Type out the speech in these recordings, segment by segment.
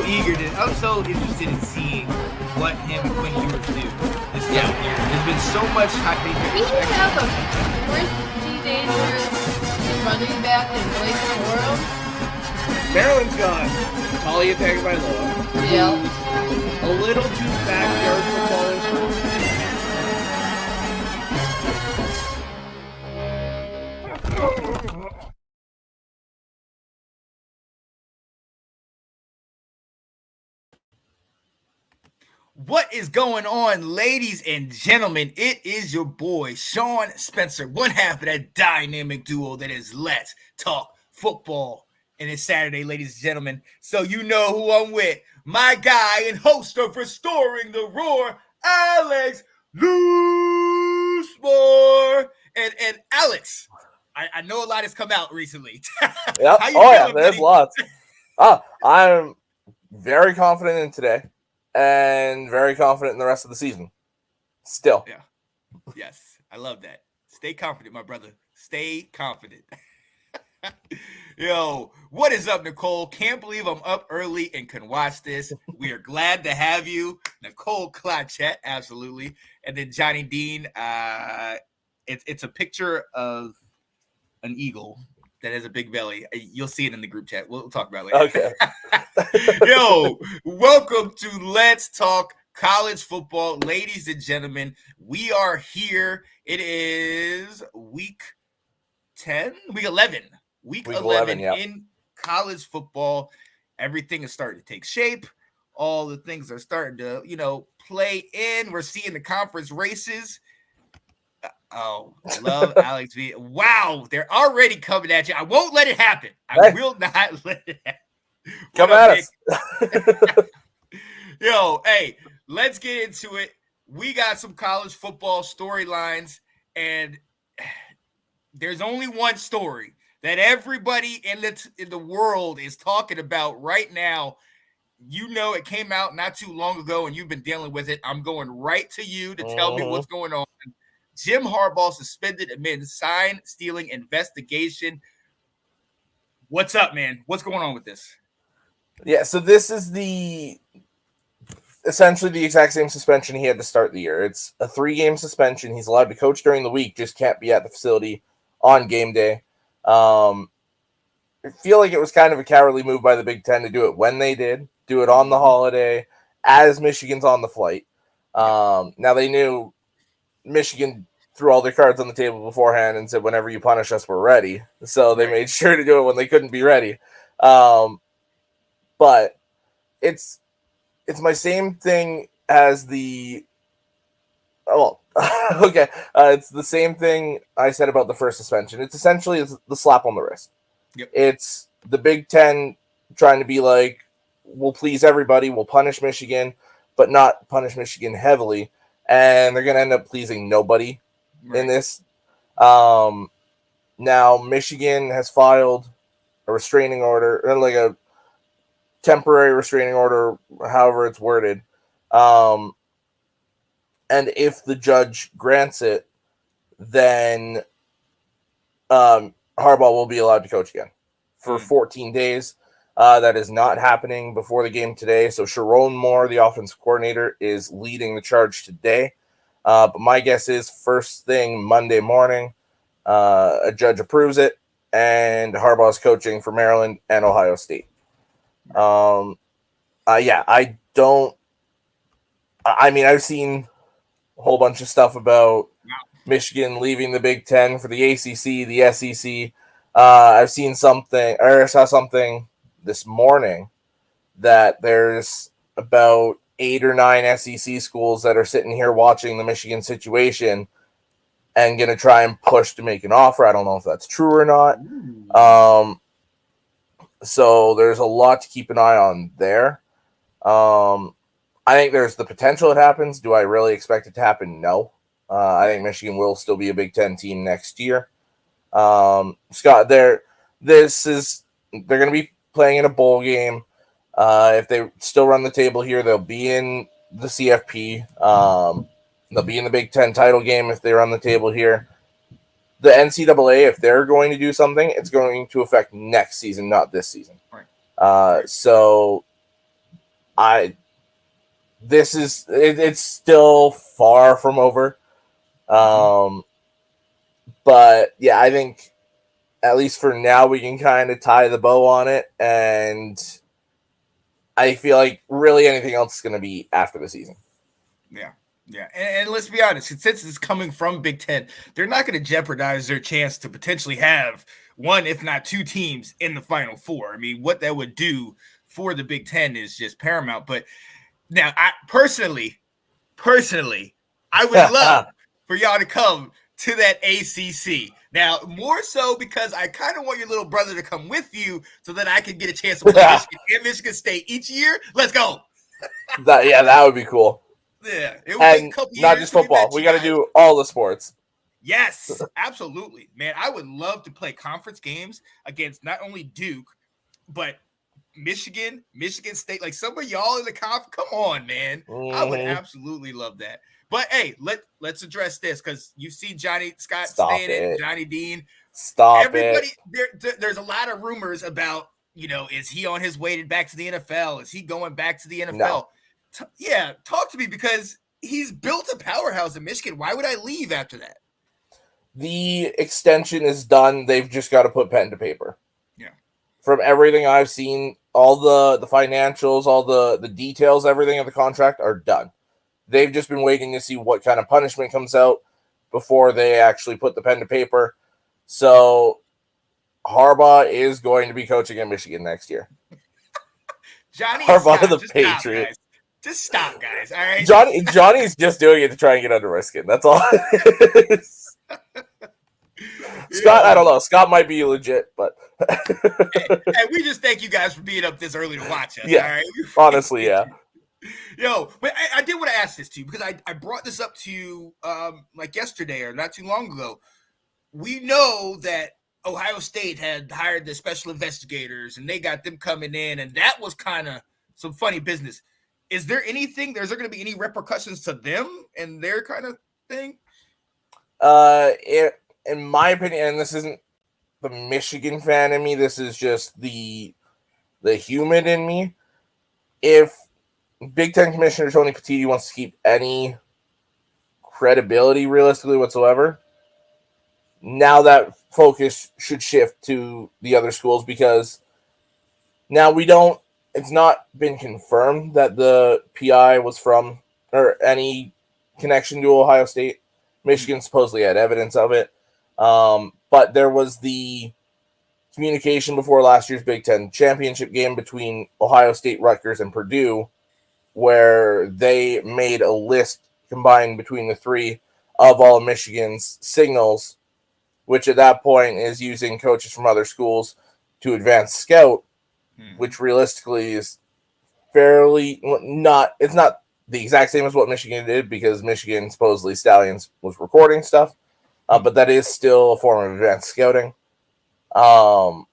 I'm so interested in seeing what him and Quinn Ewers do this year. There's been so much hype. We should have a pretty dangerous running back in Blake Corum. Maryland's got Talia Tagovailoa. Yeah. A little too backyard footballers. What is going on, ladies and gentlemen? It is your boy, Sean Spencer, one half of that dynamic duo that is Let's Talk Football. And it's Saturday, ladies and gentlemen, so you know who I'm with. My guy and host of Restoring the Roar, Alex Loosemore. And Alex, I know a lot has come out recently. Yep. There's lots. I'm very confident in today. And very confident in the rest of the season. Still. Yeah. Yes. I love that. Stay confident, my brother. Stay confident. Yo, what is up, Nicole? Can't believe I'm up early and can watch this. We are glad to have you. Nicole Clachette, absolutely. And then Johnny Dean. It's a picture of an eagle that has a big belly. You'll see it in the group chat. We'll talk about it later. Okay. Yo, welcome to Let's Talk College Football. Ladies and gentlemen, we are here. It is week 10? Week 11. Week 11 yeah. in college football. Everything is starting to take shape. All the things are starting to, play in. We're seeing the conference races. Oh, love Alex V. Wow, they're already coming at you. I won't let it happen. I will not let it happen. Come at us. Yo, hey, let's get into it. We got some college football storylines, and there's only one story that everybody in the world is talking about right now. You know, it came out not too long ago, and you've been dealing with it. I'm going right to you to tell me what's going on. Jim Harbaugh suspended amid sign-stealing investigation. What's up, man? What's going on with this? Yeah, so this is essentially the exact same suspension he had to start the year. It's a 3-game suspension. He's allowed to coach during the week, just can't be at the facility on game day. I feel like it was kind of a cowardly move by the Big Ten to do it when they did, do it on the holiday, as Michigan's on the flight. Now they knew Michigan threw all their cards on the table beforehand and said, whenever you punish us, we're ready. So they made sure to do it when they couldn't be ready. But it's my same thing as it's the same thing I said about the first suspension. It's essentially the slap on the wrist. Yep. It's the Big Ten trying to be like, we'll please everybody, we'll punish Michigan, but not punish Michigan heavily. And they're going to end up pleasing nobody in this. Now, Michigan has filed a restraining order, or like a temporary restraining order, however it's worded. And if the judge grants it, then Harbaugh will be allowed to coach again for 14 days. That is not happening before the game today. So Sharon Moore, the offensive coordinator, is leading the charge today. But my guess is first thing Monday morning, a judge approves it, and Harbaugh's coaching for Maryland and Ohio State. I've seen a whole bunch of stuff about Michigan leaving the Big Ten for the ACC, the SEC. I saw something this morning that there's about 8 or 9 SEC schools that are sitting here watching the Michigan situation and going to try and push to make an offer. I don't know if that's true or not. So there's a lot to keep an eye on there. I think there's the potential it happens. Do I really expect it to happen? No. I think Michigan will still be a Big Ten team next year. Scott, they're going to be playing in a bowl game. If they still run the table here, they'll be in the CFP. They'll be in the Big Ten title game if they run the table here. The NCAA, if they're going to do something, it's going to affect next season, not this season. Right. So it's still far from over. But yeah, I think at least for now we can kind of tie the bow on it, and I feel like really anything else is going to be after the season. Yeah, and let's be honest, since it's coming from Big Ten, they're not going to jeopardize their chance to potentially have one, if not two teams in the Final Four. I mean, what that would do for the Big Ten is just paramount. But now, I personally, I would love for y'all to come to that ACC. Now, more so because I kind of want your little brother to come with you so that I can get a chance to play Michigan and Michigan State each year. Let's go. That would be cool. Yeah, it would take a couple not years just football. We got to do all the sports. Yes, absolutely, man. I would love to play conference games against not only Duke, but Michigan State. Like some of y'all in the conference. Come on, man. I would absolutely love that. But hey, let's address this because you see Johnny Scott saying it, Johnny Dean. Everybody, there's a lot of rumors about, is he on his way back to the NFL? Is he going back to the NFL? No. Talk to me because he's built a powerhouse in Michigan. Why would I leave after that? The extension is done. They've just got to put pen to paper. Yeah. From everything I've seen, all the financials, all the details, everything of the contract are done. They've just been waiting to see what kind of punishment comes out before they actually put the pen to paper. So Harbaugh is going to be coaching at Michigan next year. Harbaugh the Patriot. Just stop, guys. All right. Johnny's just doing it to try and get under my skin. That's all it is. Scott, I don't know. Scott might be legit, but hey, we just thank you guys for being up this early to watch us. Yeah, all right? Honestly, yeah. Yo, but I did want to ask this to you because I brought this up to you like yesterday or not too long ago. We know that Ohio State had hired the special investigators and they got them coming in, and that was kind of some funny business. Is there anything? Is there going to be any repercussions to them and their kind of thing? In my opinion, and this isn't the Michigan fan in me, this is just the human in me. If Big Ten Commissioner Tony Petitti wants to keep any credibility realistically whatsoever, now that focus should shift to the other schools because now it's not been confirmed that the PI was from or any connection to Ohio State. Michigan supposedly had evidence of it. But there was the communication before last year's Big Ten championship game between Ohio State, Rutgers, and Purdue, where they made a list combined between the three of all of Michigan's signals, which at that point is using coaches from other schools to advance scout, which realistically is it's not the exact same as what Michigan did because Michigan supposedly Stallions was recording stuff, but that is still a form of advanced scouting. And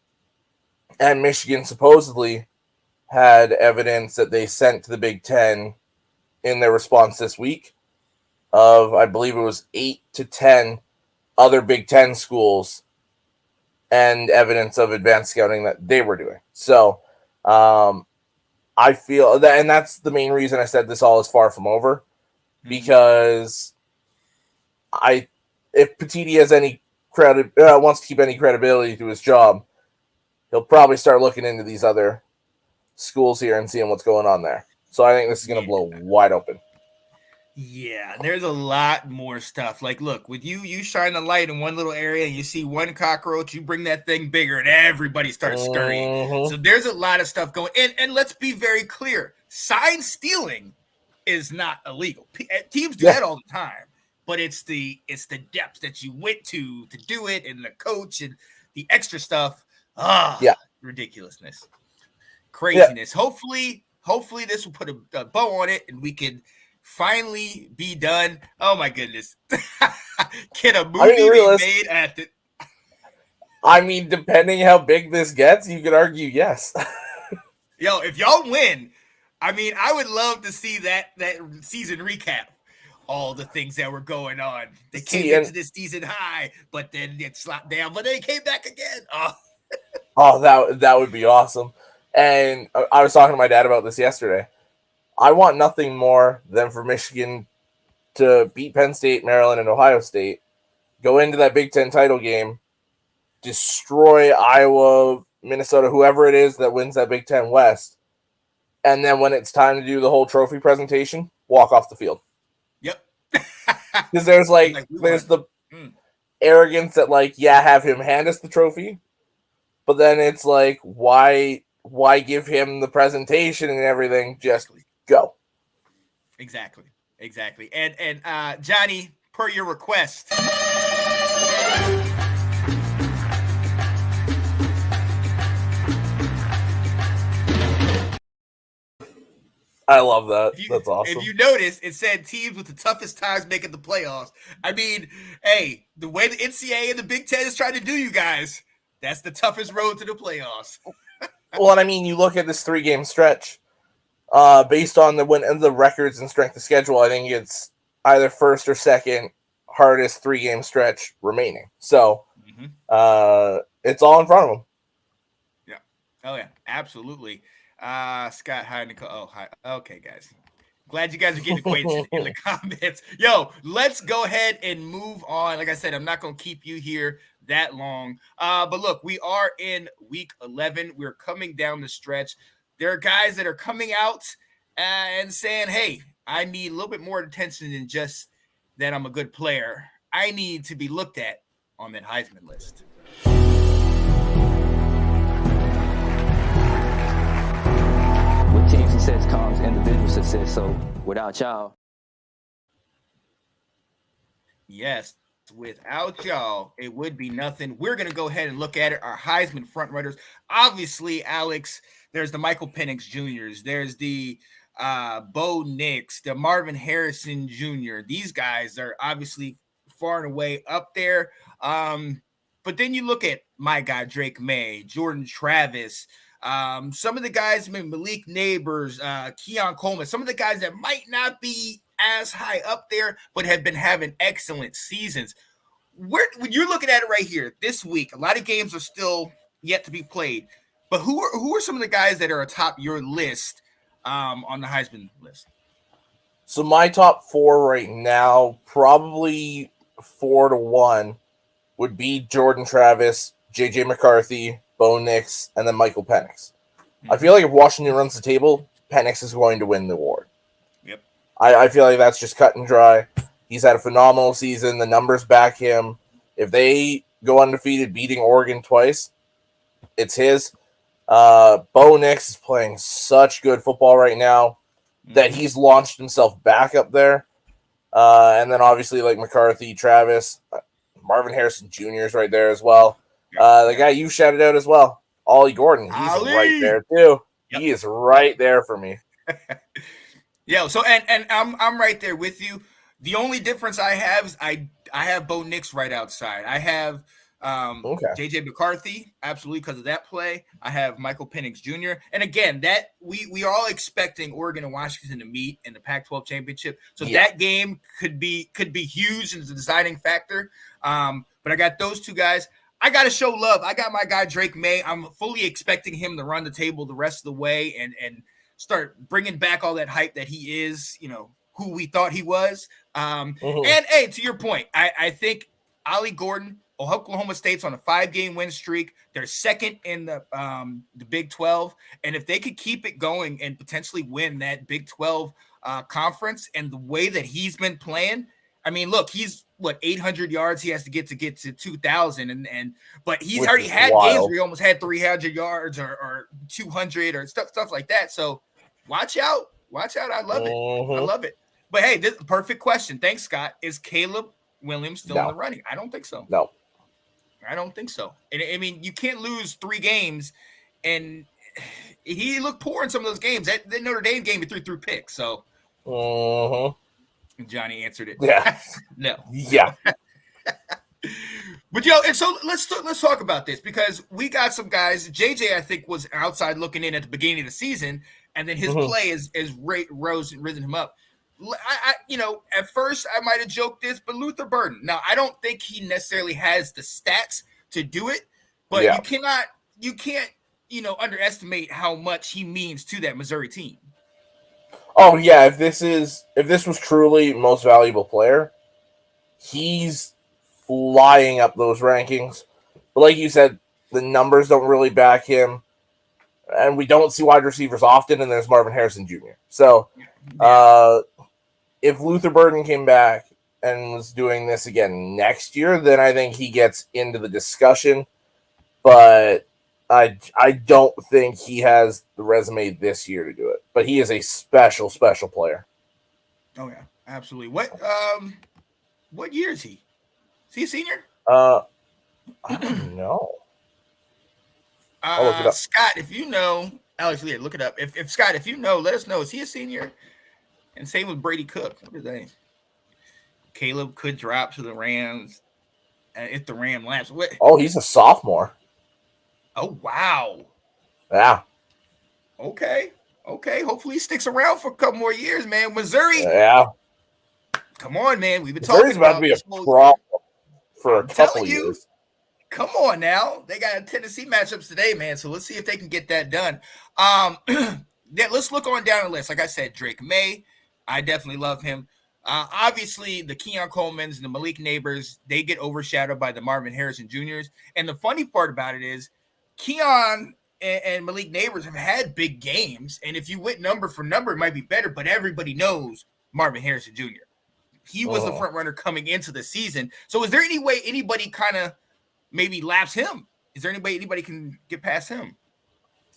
Michigan supposedly had evidence that they sent to the Big Ten in their response this week of, I believe it was 8 to 10 other Big Ten schools and evidence of advanced scouting that they were doing. So I feel that, and that's the main reason I said this all is far from over, because if Petitti has any wants to keep any credibility to his job, he'll probably start looking into these other schools here and seeing what's going on there. So I think this is going to blow wide open. Yeah, there's a lot more stuff. Like, look, with you shine the light in one little area and you see one cockroach, you bring that thing bigger and everybody starts scurrying. So there's a lot of stuff going. And let's be very clear. Sign stealing is not illegal. Teams do that all the time. But it's the depths that you went to do it and the coach and the extra stuff. Ridiculousness. Craziness. Yeah. Hopefully this will put a bow on it and we can finally be done. Oh my goodness. Can a movie be made at the I mean, depending how big this gets, you could argue yes. Yo, if y'all win, I mean, I would love to see that season recap. All the things that were going on. They came into this season high, but then it slapped down, but they came back again. Oh, that would be awesome. And I was talking to my dad about this yesterday. I want nothing more than for Michigan to beat Penn State, Maryland, and Ohio State, go into that Big Ten title game, destroy Iowa, Minnesota, whoever it is that wins that Big Ten West, and then when it's time to do the whole trophy presentation, walk off the field. Yep. Because there's the arrogance that have him hand us the trophy, but then it's like, why give him the presentation and everything? Just go. Exactly. And Johnny, per your request, I love that. That's awesome. If you notice, it said teams with the toughest times making the playoffs. I mean, hey, the way the NCAA and the Big Ten is trying to do you guys, that's the toughest road to the playoffs. Well, and I mean, you look at this 3-game stretch, based on the records and strength of schedule, I think it's either first or second hardest 3-game stretch remaining. So, it's all in front of them. Yeah. Oh, yeah. Absolutely. Scott, hi, Nicole. Oh, hi. Okay, guys. Glad you guys are getting acquainted in the comments. Yo, let's go ahead and move on. Like I said, I'm not going to keep you here that long. But look, we are in week 11. We're coming down the stretch. There are guys that are coming out and saying, hey, I need a little bit more attention than just that I'm a good player. I need to be looked at on that Heisman list. Team success comes individual success. So without y'all. Yes, without y'all, it would be nothing. We're going to go ahead and look at it. Our Heisman frontrunners. Obviously, Alex, there's the Michael Penix Jr.'s. There's the Bo Nix, the Marvin Harrison Jr. These guys are obviously far and away up there. But then you look at my guy, Drake May, Jordan Travis, some of the guys, Malik Neighbors, Keon Coleman, some of the guys that might not be as high up there, but have been having excellent seasons. When you're looking at it right here this week, a lot of games are still yet to be played. But who are some of the guys that are atop your list on the Heisman list? So my top 4 right now, probably 4-1, would be Jordan Travis, JJ McCarthy, Bo Nix, and then Michael Penix. I feel like if Washington runs the table, Penix is going to win the award. Yep. I feel like that's just cut and dry. He's had a phenomenal season. The numbers back him. If they go undefeated, beating Oregon twice, it's his. Bo Nix is playing such good football right now that he's launched himself back up there. And then obviously like McCarthy, Travis, Marvin Harrison Jr. is right there as well. The guy you shouted out as well, Ollie Gordon, he's right there too. Yep. He is right there for me. Yeah, so and I'm right there with you. The only difference I have is I have Bo Nix right outside. I have JJ McCarthy, absolutely, because of that play. I have Michael Penix Jr. And again, that we are all expecting Oregon and Washington to meet in the Pac-12 championship. So that game could be huge and it's a deciding factor. But I got those two guys. I got to show love. I got my guy Drake May. I'm fully expecting him to run the table the rest of the way and start bringing back all that hype that he is, who we thought he was. And hey, to your point, I think Ollie Gordon, Oklahoma State's on a 5-game win streak. They're second in the Big 12. And if they could keep it going and potentially win that Big 12 conference and the way that he's been playing, I mean, look, he's 800 yards he has to get to 2,000, but he's already had games where he almost had 300 yards or 200 or stuff like that. So watch out. I love it. But hey, this is a perfect question. Thanks, Scott. Is Caleb Williams still in the running? I don't think so. No, I don't think so. And I mean, you can't lose 3 games, and he looked poor in some of those games. That Notre Dame game, he threw picks. So. Johnny answered it. Yeah. No. Yeah. But and so let's talk about this because we got some guys. JJ, I think, was outside looking in at the beginning of the season, and then his play is risen him up. I at first I might have joked this, but Luther Burden. Now I don't think he necessarily has the stats to do it, but you can't underestimate how much he means to that Missouri team. Oh yeah, if this was truly most valuable player, he's flying up those rankings. But like you said, the numbers don't really back him, and we don't see wide receivers often. And there's Marvin Harrison Jr. So, if Luther Burden came back and was doing this again next year, then I think he gets into the discussion. But I don't think he has the resume this year to do it. But he is a special player. Oh yeah, absolutely. What year is he? Is he a senior? I don't know. I'll look it up. Scott, if you know, Alex, yeah, look it up. If Scott, if you know, let us know. Is he a senior? And same with Brady Cook. What is that? Caleb could drop to the Rams if the Ram laps. What? Oh, he's a sophomore. Oh wow. Yeah. Okay. Hopefully he sticks around for a couple more years, man. Missouri. Yeah. Come on, man. We've been Missouri's talking about to be a problem for a couple years. Come on now. They got Tennessee matchups today, man. So let's see if they can get that done. Yeah, let's look on down the list. Like I said, Drake May. I definitely love him. Obviously, the Keon Colemans and the Malik Neighbors, they get overshadowed by the Marvin Harrison Jr.'s. And the funny part about it is Keon and Malik Neighbors have had big games. And if you went number for number, it might be better. But everybody knows Marvin Harrison Jr. He was the front runner coming into the season. So is there any way anybody kind of maybe laps him? Is there any way anybody can get past him?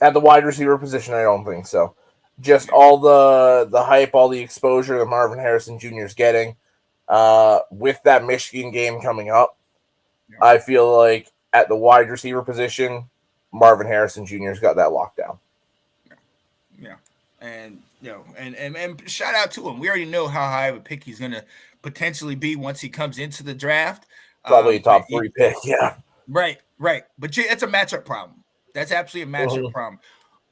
At the wide receiver position, I don't think so. Just all the hype, all the exposure that Marvin Harrison Jr. is getting with that Michigan game coming up. Yeah. I feel like at the wide receiver position, Marvin Harrison Jr.'s got that lockdown. Yeah. And and shout out to him. We already know how high of a pick he's going to potentially be once he comes into the draft. Probably a top 3 pick, yeah. Right. But that's a matchup problem. That's absolutely a matchup problem.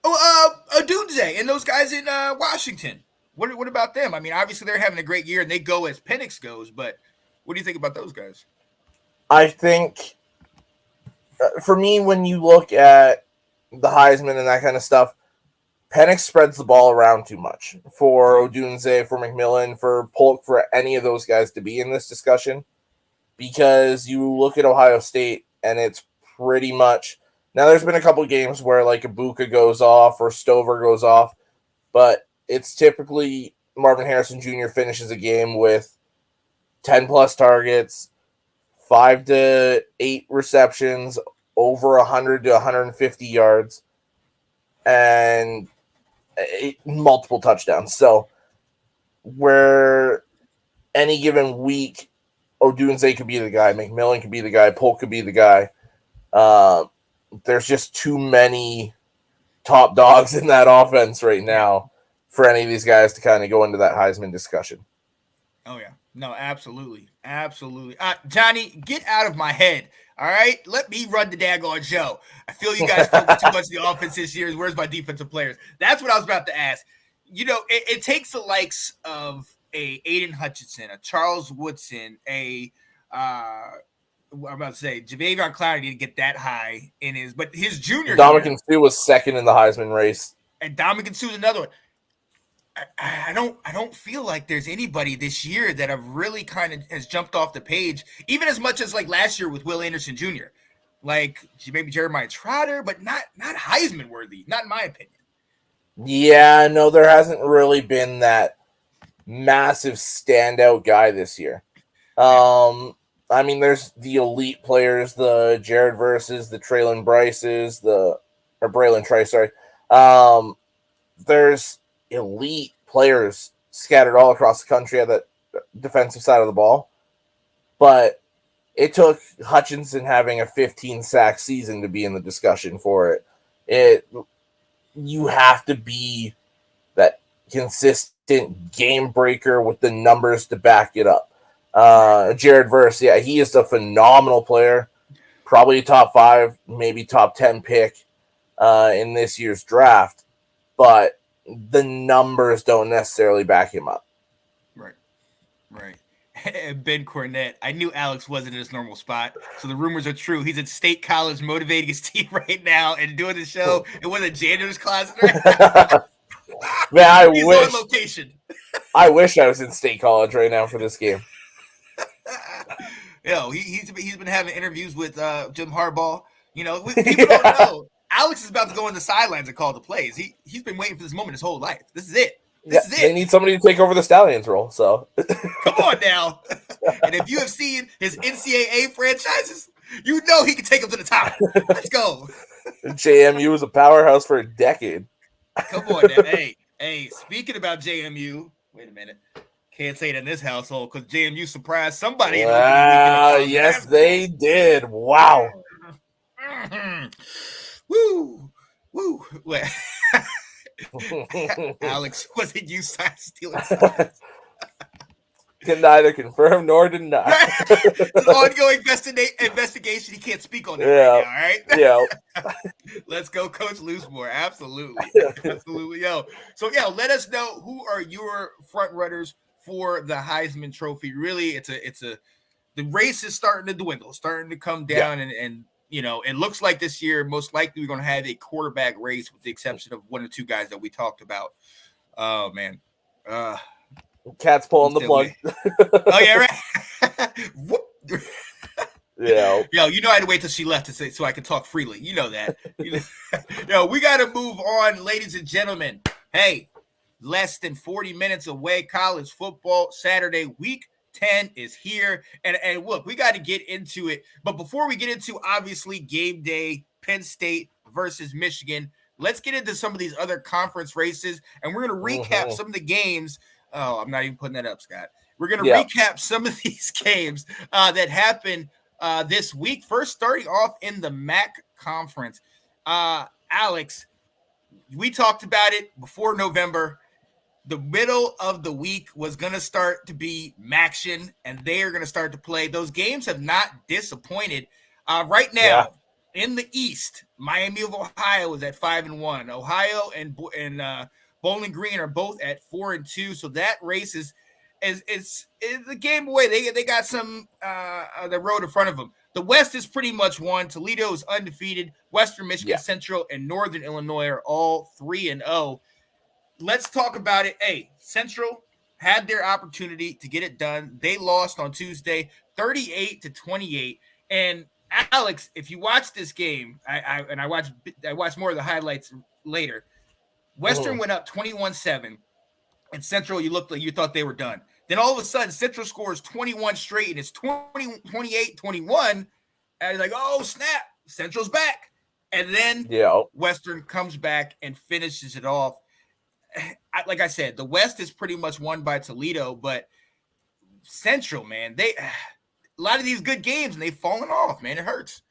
Oh, Odunze and those guys in Washington. What about them? I mean, obviously they're having a great year and they go as Penix goes, but what do you think about those guys? I think for me, when you look at the Heisman and that kind of stuff, Penix spreads the ball around too much for Odunze, for McMillan, for Polk, for any of those guys to be in this discussion, because you look at Ohio State and it's pretty much. Now, there's been a couple of games where like Ibuka goes off or Stover goes off, but it's typically Marvin Harrison Jr. finishes a game with 10-plus targets, 5 to 8 receptions, over 100 to 150 yards, and multiple touchdowns. So, where any given week, Odunze could be the guy, McMillan could be the guy, Polk could be the guy. There's just too many top dogs in that offense right now for any of these guys to kind of go into that Heisman discussion. Oh, yeah. No, absolutely. Johnny, get out of my head. All right? Let me run the daggone show. I feel you guys focus too much on the offense this year. Where's my defensive players? That's what I was about to ask. You know, it takes the likes of a Aiden Hutchinson, a Charles Woodson, I'm about to say Jadeveon Clowney didn't get that high in his, but his junior Dominican Sue was second in the Heisman race, and Dominican Sue's another one. I don't feel like there's anybody this year that have really kind of has jumped off the page, even as much as like last year with Will Anderson Jr. Like maybe Jeremiah Trotter, but not Heisman worthy, not in my opinion. Yeah, no, there hasn't really been that massive standout guy this year. I mean, there's the elite players, the Jared Verses, the Traylon Bryces, or Braylon Trice, sorry. There's elite players scattered all across the country at that defensive side of the ball. But it took Hutchinson having a 15-sack season to be in the discussion for it. You have to be that consistent game breaker with the numbers to back it up. Jared Verse, yeah, he is a phenomenal player, probably a top 5, maybe top 10 pick in this year's draft, but the numbers don't necessarily back him up. Right. Ben Cornett, I knew Alex wasn't in his normal spot, so the rumors are true. He's at State College motivating his team right now and doing the show in one of the janitor's closets. Man, He's on location. I wish I was in State College right now for this game. He's been having interviews with Jim Harbaugh. People don't know. Alex is about to go on the sidelines and call the plays. He's been waiting for this moment his whole life. This is it. This is it. They need somebody to take over the Stallions role. So come on now. And if you have seen his NCAA franchises, you know he can take them to the top. Let's go. JMU was a powerhouse for a decade. Come on now. Hey, speaking about JMU, wait a minute. Can't say it in this household because JMU surprised somebody. Yes, they did. Wow. Mm-hmm. Woo. Alex, was it you stealing signs? Can neither confirm nor deny. It's an ongoing investigation. He can't speak on that right now, all right? Yeah. Let's go, Coach Loosemore. Absolutely. Absolutely. So, let us know who are your front runners for the Heisman Trophy. Really, the race is starting to dwindle, starting to come down, and it looks like this year, most likely we're going to have a quarterback race with the exception of one or two guys that we talked about. Oh, man. Cat's pulling the plug. Oh, yeah, right. Yeah. I had to wait till she left so I could talk freely. You know that. We got to move on, ladies and gentlemen. Hey, less than 40 minutes away, college football Saturday, week 10 is here. And look, we got to get into it. But before we get into, obviously, game day, Penn State versus Michigan, let's get into some of these other conference races. And we're going to recap some of the games. Oh, I'm not even putting that up, Scott. We're going to recap some of these games that happened this week. First, starting off in the MAC conference. Alex, we talked about it before November. The middle of the week was going to start to be MACtion, and they are going to start to play. Those games have not disappointed. Right now, in the East, Miami of Ohio is at 5-1. Ohio and Bowling Green are both at 4-2. So that race is a game away. They got some the road in front of them. The West is pretty much won. Toledo is undefeated. Western Michigan, Central, and Northern Illinois are all 3-0. Let's talk about it. Hey, Central had their opportunity to get it done. They lost on Tuesday, 38-28. And Alex, if you watch this game, I watched more of the highlights later. Western went up 21-7, and Central, you thought they were done. Then all of a sudden, Central scores 21 straight, and it's 28-21. And it's like, oh, snap, Central's back. And then Western comes back and finishes it off. Like I said, the West is pretty much won by Toledo, but Central, man, a lot of these good games, and they've fallen off, man. It hurts.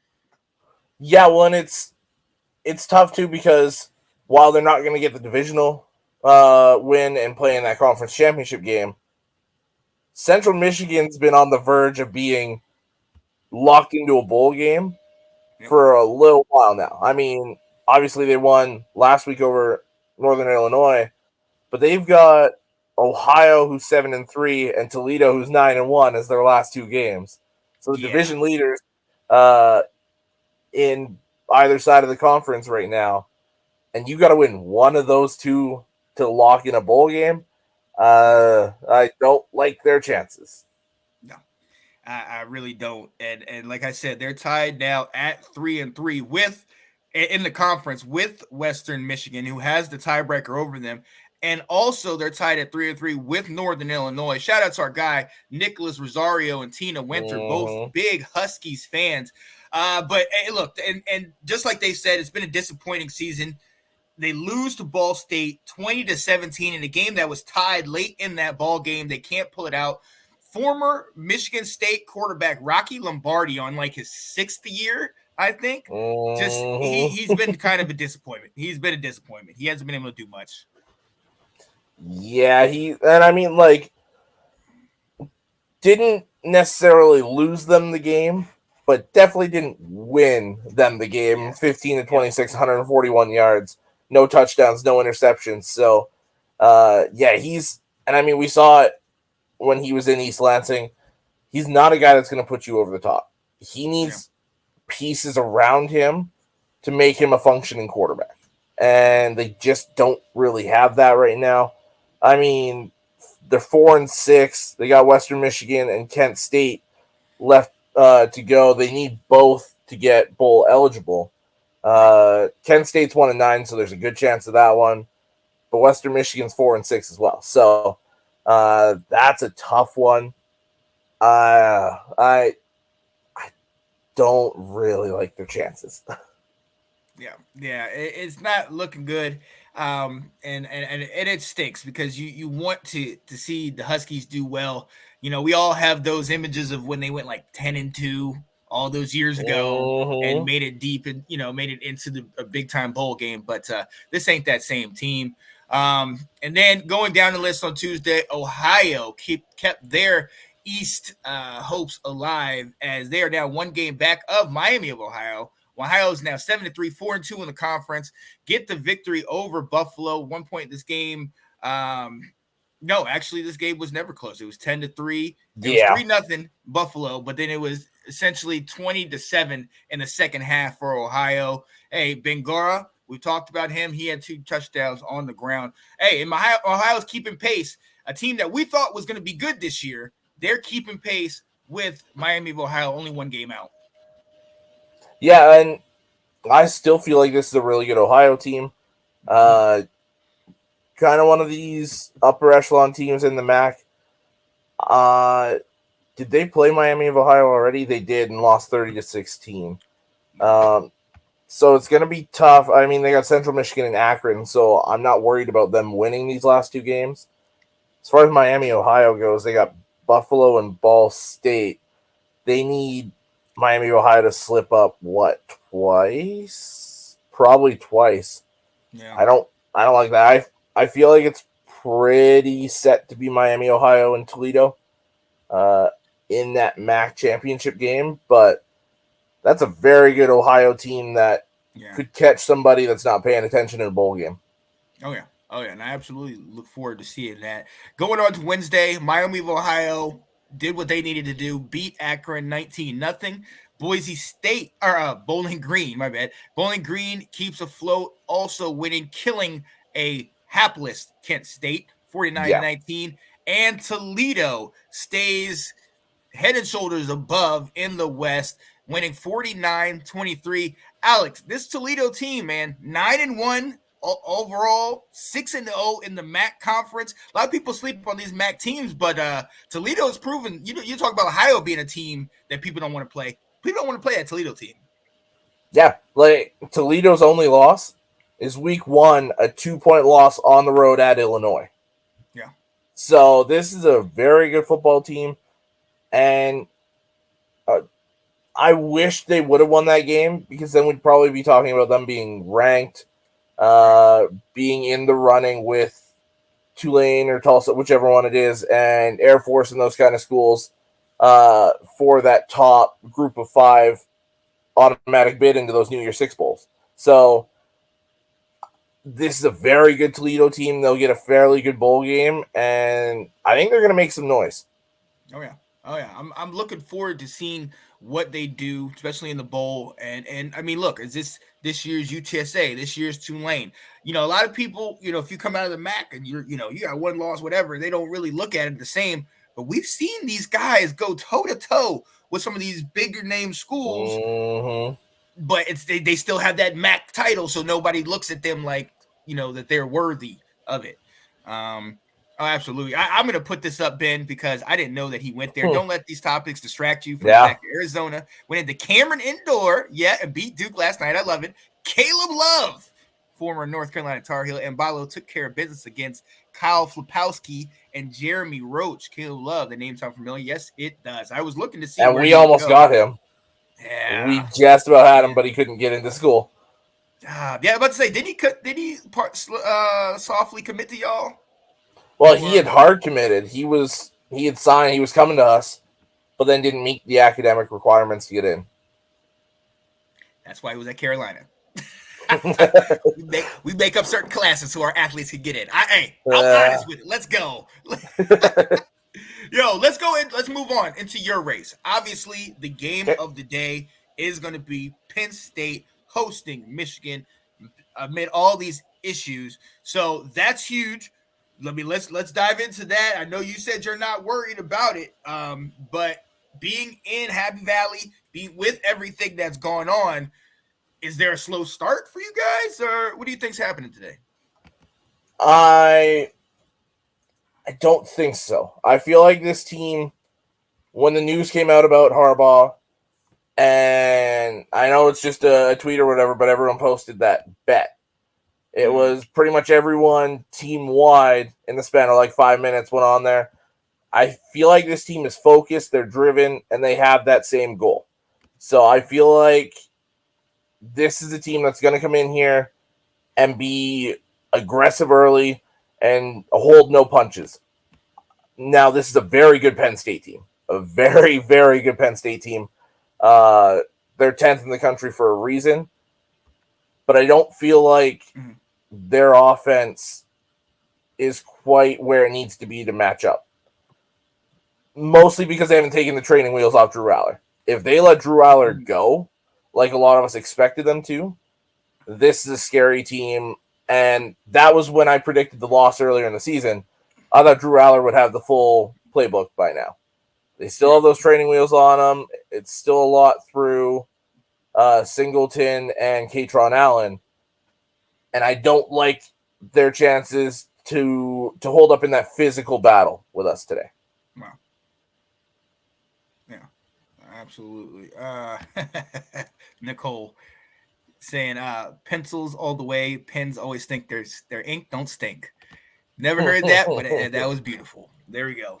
Yeah, well, and it's tough, too, because while they're not going to get the divisional win and play in that conference championship game, Central Michigan's been on the verge of being locked into a bowl game for a little while now. I mean, obviously they won last week over Northern Illinois, but they've got Ohio, who's 7-3, and Toledo, who's 9-1, as their last two games. So the division leaders in either side of the conference right now, and you got to win one of those two to lock in a bowl game. I don't like their chances. No, I really don't. And like I said, they're tied now at 3-3 in the conference with Western Michigan, who has the tiebreaker over them. And also they're tied at 3-3 with Northern Illinois. Shout out to our guy, Nicholas Rosario and Tina Winter, both big Huskies fans. But hey, look, and just like they said, it's been a disappointing season. They lose to Ball State 20-17 in a game that was tied late in that ball game. They can't pull it out. Former Michigan State quarterback Rocky Lombardi, on like his 6th year, I think, he's been kind of a disappointment. He's been a disappointment. He hasn't been able to do much. Yeah, didn't necessarily lose them the game, but definitely didn't win them the game. 15-26, 141 yards, no touchdowns, no interceptions. So, we saw it when he was in East Lansing. He's not a guy that's going to put you over the top. He needs pieces around him to make him a functioning quarterback. and they just don't really have that right now. I mean, they're 4-6. They got Western Michigan and Kent State left to go. They need both to get bowl eligible. Kent State's 1-9, so there's a good chance of that one. But Western Michigan's 4-6 as well. So that's a tough one. I don't really like their chances. Yeah, it's not looking good, and it stinks because you want to see the Huskies do well. You know, we all have those images of when they went like 10-2 all those years ago and made it deep and made it into a big time bowl game. But this ain't that same team. And then going down the list on Tuesday, Ohio kept their East hopes alive as they are now one game back of Miami of Ohio. Ohio is now 7-3, 4-2 in the conference. Get the victory over Buffalo. 1 point in this game. No, actually, this game was never close. It was 10-3. It was 3-0 Buffalo, but then it was essentially 20-7 in the second half for Ohio. Hey, Bengora, we talked about him. He had 2 touchdowns on the ground. Hey, and Ohio's keeping pace. A team that we thought was going to be good this year, they're keeping pace with Miami of Ohio, only 1 game out. Yeah, and I still feel like this is a really good Ohio team. Kind of one of these upper echelon teams in the MAC. Did they play Miami of Ohio already? They did and lost 30-16. So it's going to be tough. I mean, they got Central Michigan and Akron, so I'm not worried about them winning these last 2 games. As far as Miami, Ohio goes, they got Buffalo and Ball State. They need Miami, Ohio to slip up, twice? Probably twice. Yeah. I don't like that. I feel like it's pretty set to be Miami, Ohio, and Toledo in that MAC championship game, but that's a very good Ohio team that could catch somebody that's not paying attention in a bowl game. Oh, yeah. And I absolutely look forward to seeing that. Going on to Wednesday, Miami of Ohio did what they needed to do, beat Akron 19-0. Boise State, or Bowling Green, my bad. Bowling Green keeps afloat, also winning, killing a hapless Kent State, 49-19. And Toledo stays head and shoulders above in the West, winning 49-23. Alex, this Toledo team, man, 9-1 overall, 6-0 in the MAC conference. A lot of people sleep on these MAC teams, but Toledo has proven. You talk about Ohio being a team that people don't want to play. People don't want to play that Toledo team. Yeah, like Toledo's only loss is week 1, a 2-point loss on the road at Illinois. Yeah. So this is a very good football team, and I wish they would have won that game because then we'd probably be talking about them being ranked, being in the running with Tulane or Tulsa, whichever one it is, and Air Force and those kind of schools for that top group of 5 automatic bid into those New Year's Six bowls. So this is a very good Toledo team. They'll get a fairly good bowl game, and I think they're going to make some noise. Oh yeah. I'm looking forward to seeing what they do, especially in the bowl. And I mean, look, is this year's UTSA, this year's Tulane? A lot of people, if you come out of the MAC and you got 1 loss, whatever, they don't really look at it the same. But we've seen these guys go toe to toe with some of these bigger name schools. But they still have that MAC title, so nobody looks at them like that they're worthy of it. Oh, absolutely. I'm going to put this up, Ben, because I didn't know that he went there. Don't let these topics distract you from the fact that Arizona went into Cameron Indoor, and beat Duke last night. I love it. Caleb Love, former North Carolina Tar Heel, and Balo took care of business against Kyle Flapowski and Jeremy Roach. Caleb Love, the name sound familiar? Yes, it does. I was looking to see, and we almost got him. Yeah, we just about had him, but he couldn't get into school. I'm about to say, did he softly commit to y'all? Well, he had hard committed. He had signed. He was coming to us, but then didn't meet the academic requirements to get in. That's why he was at Carolina. we make up certain classes so our athletes can get in. I'm honest with it. Let's go. Let's go in. Let's move on into your race. Obviously, the game of the day is going to be Penn State hosting Michigan. amid all these issues. So that's huge. Let's dive into that. I know you said you're not worried about it, but being in Happy Valley, being with everything that's gone on, is there a slow start for you guys, or what do you think's happening today? I don't think so. I feel like this team, when the news came out about Harbaugh, and I know it's just a tweet or whatever, but everyone posted that bet. It was pretty much everyone team-wide in the span of like 5 minutes went on there. I feel like this team is focused, they're driven, and they have that same goal. So I feel like this is a team that's going to come in here and be aggressive early and hold no punches. Now, this is a very good Penn State team. A very, very good Penn State team. They're 10th in the country for a reason. But I don't feel like their offense is quite where it needs to be to match up. Mostly because they haven't taken the training wheels off Drew Aller. If they let Drew Aller go, like a lot of us expected them to, this is a scary team. And that was when I predicted the loss earlier in the season. I thought Drew Aller would have the full playbook by now. They still have those training wheels on them. It's still a lot through Singleton and Katron Allen. And I don't like their chances to hold up in that physical battle with us today. Wow. Yeah, absolutely. Nicole saying pencils all the way. Pens always think their ink don't stink. Never heard that, but that was beautiful. There we go.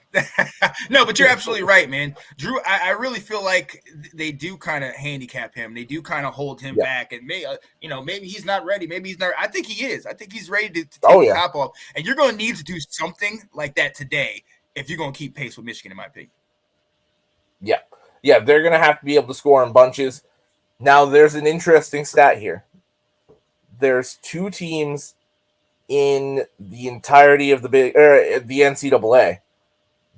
No, but you're absolutely right, man. Drew, I really feel like they do kind of handicap him. They do kind of hold him back, and maybe he's not ready. Maybe he's not. I think he is. I think he's ready to take the top off. And you're going to need to do something like that today if you're going to keep pace with Michigan, in my opinion. Yeah, they're going to have to be able to score in bunches. Now, there's an interesting stat here. There's 2 teams in the entirety of the NCAA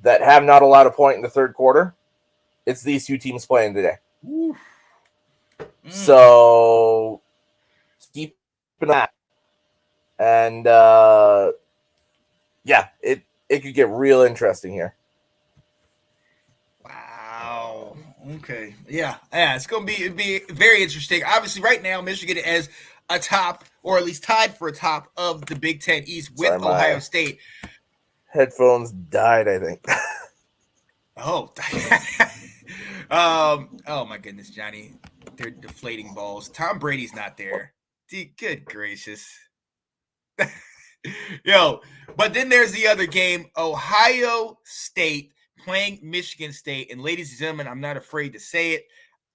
that have not allowed a point in the third quarter. It's these 2 teams playing today. So keep an eye. And it could get real interesting here. Wow. Okay. Yeah. It's gonna be very interesting. Obviously, right now, Michigan is atop, or at least tied for a top of the Big Ten East with Ohio State. Headphones died, I think. Oh. Oh my goodness, Johnny. They're deflating balls. Tom Brady's not there. Good gracious. Yo, but then there's the other game, Ohio State playing Michigan State. And ladies and gentlemen, I'm not afraid to say it.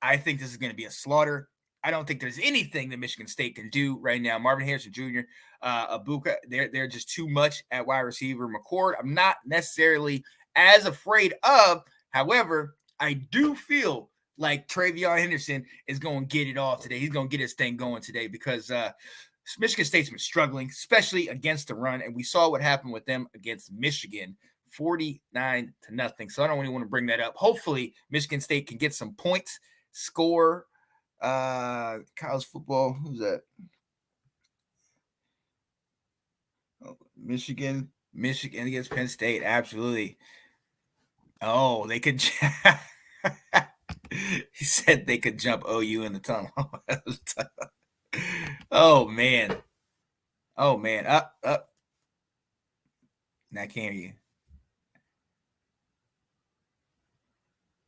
I think this is going to be a slaughter. I don't think there's anything that Michigan State can do right now. Marvin Harrison Jr., Abuka, they're just too much at wide receiver. McCord, I'm not necessarily as afraid of. However, I do feel like Travion Henderson is going to get it off today. He's going to get his thing going today because Michigan State's been struggling, especially against the run. And we saw what happened with them against Michigan, 49-0. So I don't really want to bring that up. Hopefully, Michigan State can get some points, score. College football, who's that? Oh, Michigan against Penn State, absolutely. Oh, they could. He said they could jump OU in the tunnel. Oh man, up. Now I can't hear you.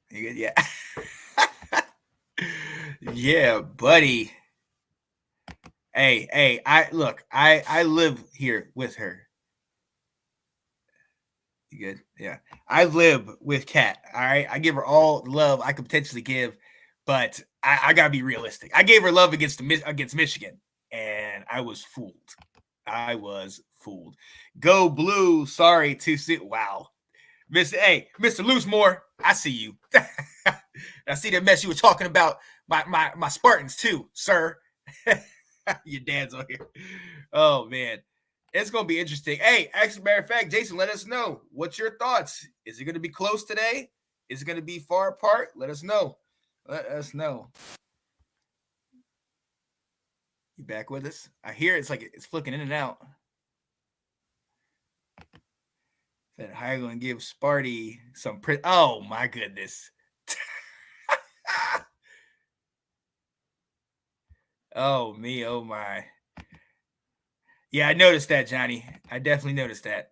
You good? Yeah. Yeah, buddy. Hey, I live here with her. You good? Yeah. I live with Kat. All right. I give her all the love I could potentially give, but I gotta be realistic. I gave her love against Michigan, and I was fooled. Go Blue. Sorry to see. Wow. Mr. Loosemore, I see you. I see that mess you were talking about my Spartans too, sir. Your dad's on here. Oh man, it's gonna be interesting. Hey, as a matter of fact, Jason, let us know what's your thoughts. Is it gonna be close today? Is it gonna be far apart? Let us know. You back with us? I hear it's like it's flicking in and out. Said, how are you going to give Sparty some print? Oh, my goodness. Oh, me. Oh, my. Yeah, I noticed that, Johnny. I definitely noticed that.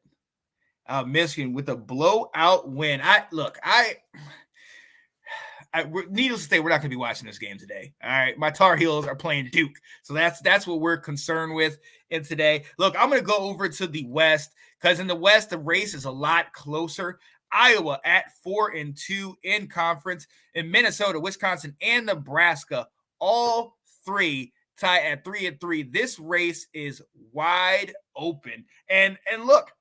Michigan with a blowout win. Needless to say, we're not going to be watching this game today. All right, my Tar Heels are playing Duke, so that's what we're concerned with in today. Look, I'm going to go over to the West because in the West the race is a lot closer. Iowa at 4-2 in conference, and Minnesota, Wisconsin, and Nebraska all three tie at 3-3. This race is wide open, and look,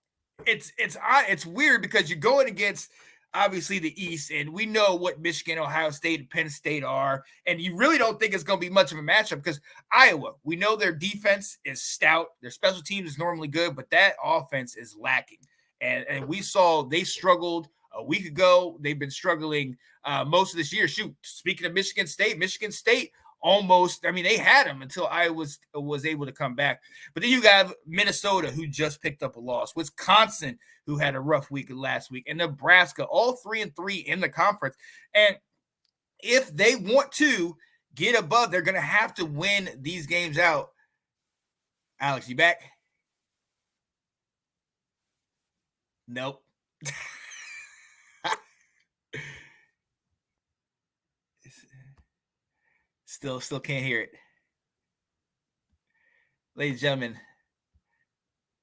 it's weird because you're going against obviously the East, and we know what Michigan, Ohio State, and Penn State are, and you really don't think it's going to be much of a matchup because Iowa, we know their defense is stout, their special teams is normally good, but that offense is lacking, and we saw they struggled a week ago. They've been struggling most of this year. Shoot, speaking of Michigan State almost, I mean, they had them until Iowa was able to come back. But then you have Minnesota, who just picked up a loss, Wisconsin, who had a rough week last week, and Nebraska, all 3-3 in the conference. And if they want to get above, they're going to have to win these games out. Alex, you back? Nope. Still can't hear it. Ladies and gentlemen,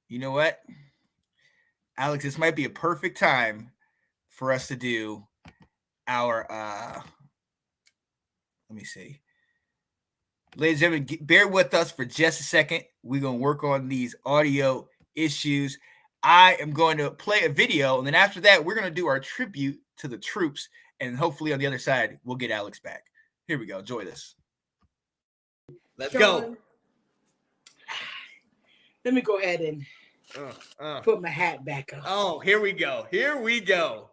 you know what? Alex, this might be a perfect time for us to do our let me see. Ladies and gentlemen, bear with us for just a second. We're going to work on these audio issues. I am going to play a video, and then after that, we're going to do our tribute to the troops, and hopefully on the other side, we'll get Alex back. Here we go. Enjoy this. Let's go. Let me go ahead and put my hat back on. Oh, here we go. Here we go.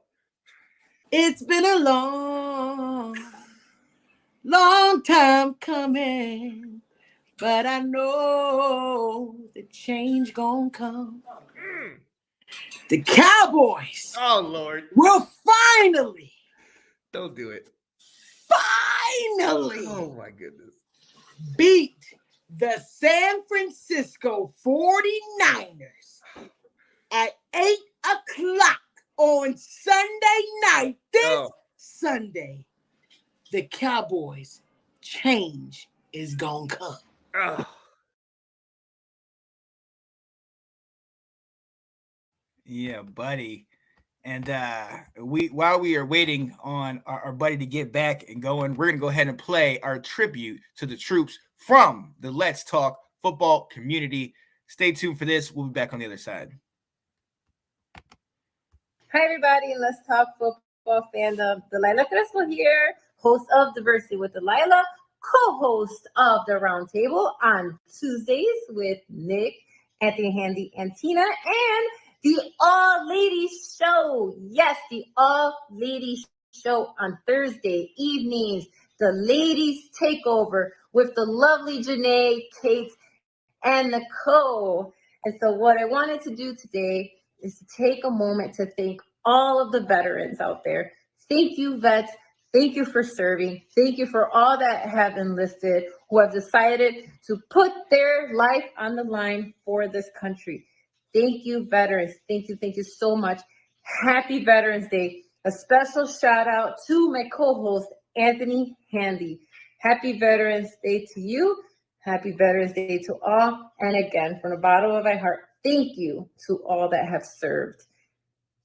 It's been a long time coming, but I know the change gonna come. The Cowboys Lord, will finally, don't do it. Oh my goodness. beat the San Francisco 49ers at 8 o'clock on Sunday night. This Sunday, the Cowboys change is gonna come. Yeah, buddy. And while we are waiting on our buddy to get back and going, we're going to go ahead and play our tribute to the troops from the Let's Talk football community. Stay tuned for this. We'll be back on the other side. Hi, everybody. Let's Talk football fandom. Delilah Crespo here, host of Diversity with Delilah, co-host of the Roundtable on Tuesdays with Nick, Anthony, Handy, and Tina, and the All Ladies Show. Yes, the All Ladies Show on Thursday evenings. The Ladies Takeover with the lovely Janae, Kate, and Nicole. And so what I wanted to do today is to take a moment to thank all of the veterans out there. Thank you, vets. Thank you for serving. Thank you for all that have enlisted, who have decided to put their life on the line for this country. Thank you, veterans. Thank you so much. Happy Veterans Day. A special shout out to my co-host, Anthony Handy. Happy Veterans Day to you. Happy Veterans Day to all. And again, from the bottom of my heart, thank you to all that have served.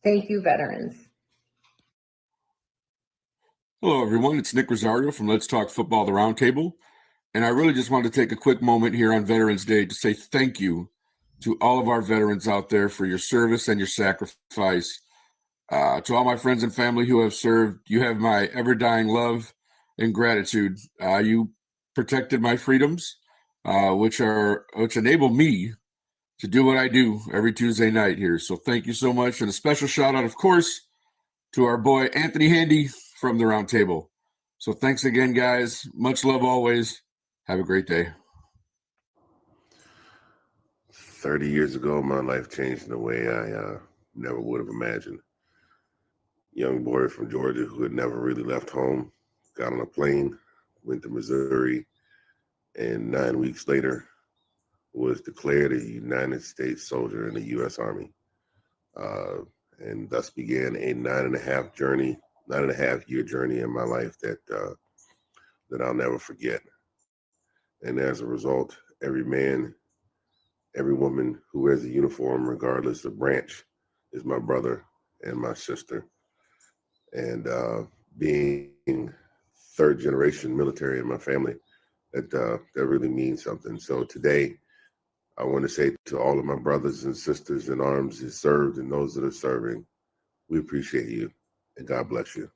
Thank you, veterans. Hello, everyone. It's Nick Rosario from Let's Talk Football, the Roundtable. And I really just wanted to take a quick moment here on Veterans Day to say thank you to all of our veterans out there for your service and your sacrifice. To all my friends and family who have served, you have my ever-dying love and gratitude. You protected my freedoms, which enable me to do what I do every Tuesday night here. So thank you so much. And a special shout out, of course, to our boy Anthony Handy from the Roundtable. So thanks again, guys. Much love always. Have a great day. 30 years ago, my life changed in a way I never would have imagined. Young boy from Georgia who had never really left home, got on a plane, went to Missouri, and 9 weeks later was declared a United States soldier in the U.S. Army. And thus began a 9.5-year journey in my life that I'll never forget. And as a result, every man, every woman who wears a uniform, regardless of branch, is my brother and my sister. And being third generation military in my family, that really means something. So today, I want to say to all of my brothers and sisters in arms who served and those that are serving, we appreciate you and God bless you.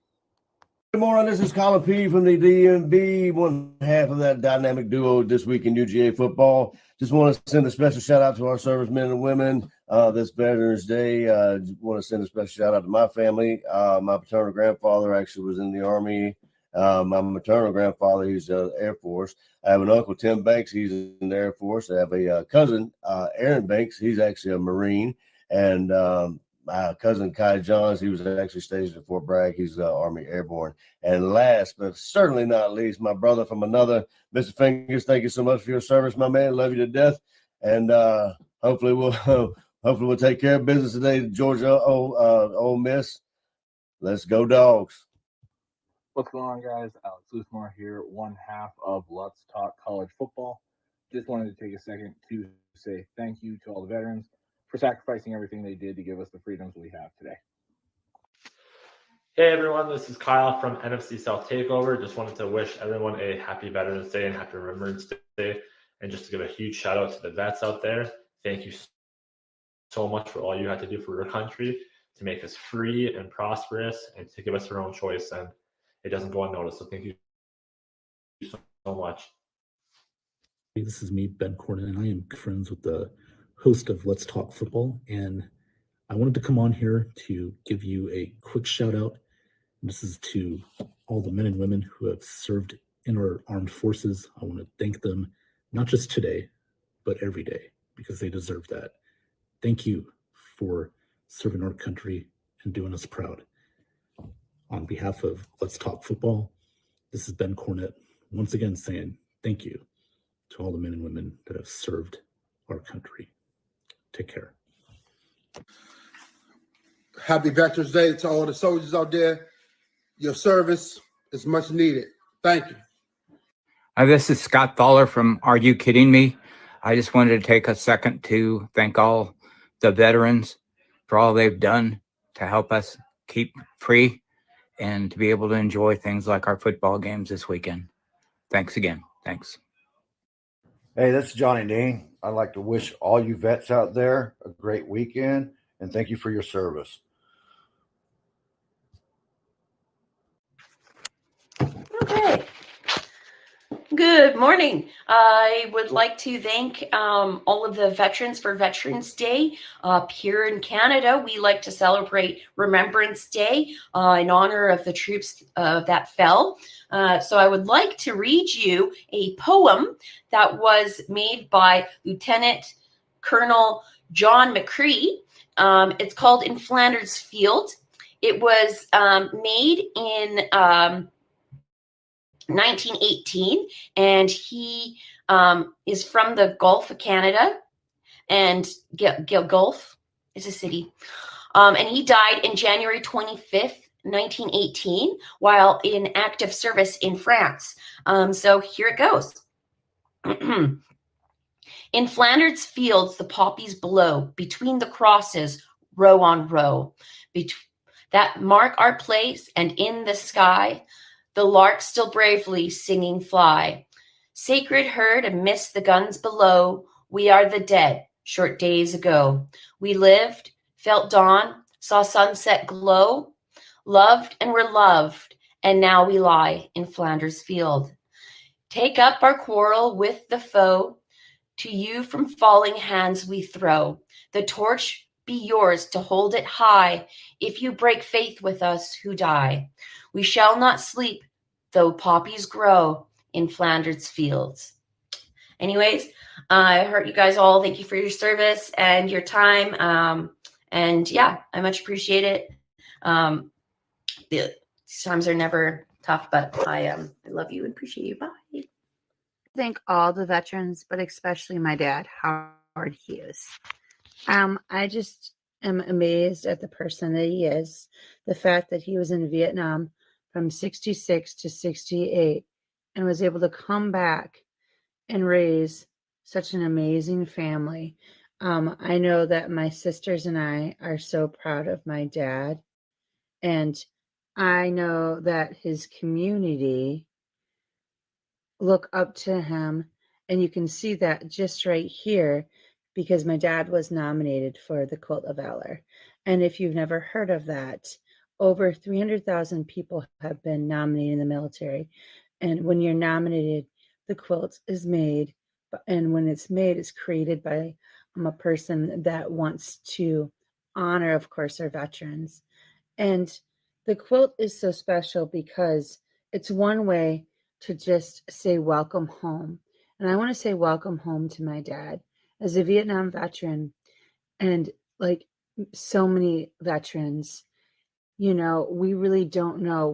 Good morning. This is Colin P. from the DMV, one half of that dynamic duo this week in UGA football. Just want to send a special shout out to our servicemen and women this Veterans Day. Want to send a special shout out to my family. My paternal grandfather actually was in the Army. My maternal grandfather, he's Air Force. I have an uncle, Tim Banks. He's in the Air Force. I have a cousin, Aaron Banks. He's actually a Marine. And my cousin, Kai Johns, he was actually stationed at Fort Bragg. He's Army Airborne. And last, but certainly not least, my brother from another, Mr. Fingers, thank you so much for your service, my man. Love you to death. And hopefully we'll take care of business today. Georgia, Ole Miss. Let's go, Dogs. What's going on, guys? Alex Loosemore here, one half of Let's Talk College Football. Just wanted to take a second to say thank you to all the veterans for sacrificing everything they did to give us the freedoms we have today. Hey everyone, this is Kyle from NFC South Takeover. Just wanted to wish everyone a happy Veterans Day and happy Remembrance Day. And just to give a huge shout out to the vets out there. Thank you so much for all you had to do for your country to make us free and prosperous and to give us our own choice. And it doesn't go unnoticed. So thank you so much. Hey, this is me, Ben Cornyn, and I am friends with the host of Let's Talk Football. And I wanted to come on here to give you a quick shout out. This is to all the men and women who have served in our armed forces. I want to thank them, not just today, but every day, because they deserve that. Thank you for serving our country and doing us proud. On behalf of Let's Talk Football, this is Ben Cornett, once again saying thank you to all the men and women that have served our country. Take care. Happy Veterans Day to all the soldiers out there. Your service is much needed. Thank you. This is Scott Thaller from Are You Kidding Me? I just wanted to take a second to thank all the veterans for all they've done to help us keep free and to be able to enjoy things like our football games this weekend. Thanks again. Thanks. Hey, this is Johnny Dean. I'd like to wish all you vets out there a great weekend and thank you for your service. Okay. Good morning. I would like to thank all of the veterans for Veterans Day. Here in Canada, we like to celebrate Remembrance Day in honor of the troops that fell. So I would like to read you a poem that was made by Lieutenant Colonel John McCree. It's called In Flanders Field. It was made in 1918, and he is from the Gulf of Canada, and Gulf is a city. And he died in January 25th, 1918, while in active service in France. So here it goes. In Flanders fields, the poppies blow between the crosses, row on row, that mark our place, and in the sky, the larks still bravely singing fly. Sacred herd amidst the guns below, we are the dead, short days ago. We lived, felt dawn, saw sunset glow, loved and were loved, and now we lie in Flanders field. Take up our quarrel with the foe, to you from falling hands we throw. The torch be yours to hold it high, if you break faith with us who die. We shall not sleep, though poppies grow in Flanders fields. Anyways, I heard you guys all. Thank you for your service and your time. And yeah, I much appreciate it. The times are never tough, but I love you and appreciate you. Bye. Thank all the veterans, but especially my dad, how hard he is. I just am amazed at the person that he is. The fact that he was in Vietnam from 66 to 68 and was able to come back and raise such an amazing family. I know that my sisters and I are so proud of my dad, and I know that his community look up to him, and you can see that just right here because my dad was nominated for the Quilt of Valor. And if you've never heard of that, over 300,000 people have been nominated in the military. And when you're nominated, the quilt is made, and when it's made, it's created by a person that wants to honor, of course, our veterans. And the quilt is so special because it's one way to just say welcome home. And I want to say welcome home to my dad as a Vietnam veteran, and like so many veterans, you know, we really don't know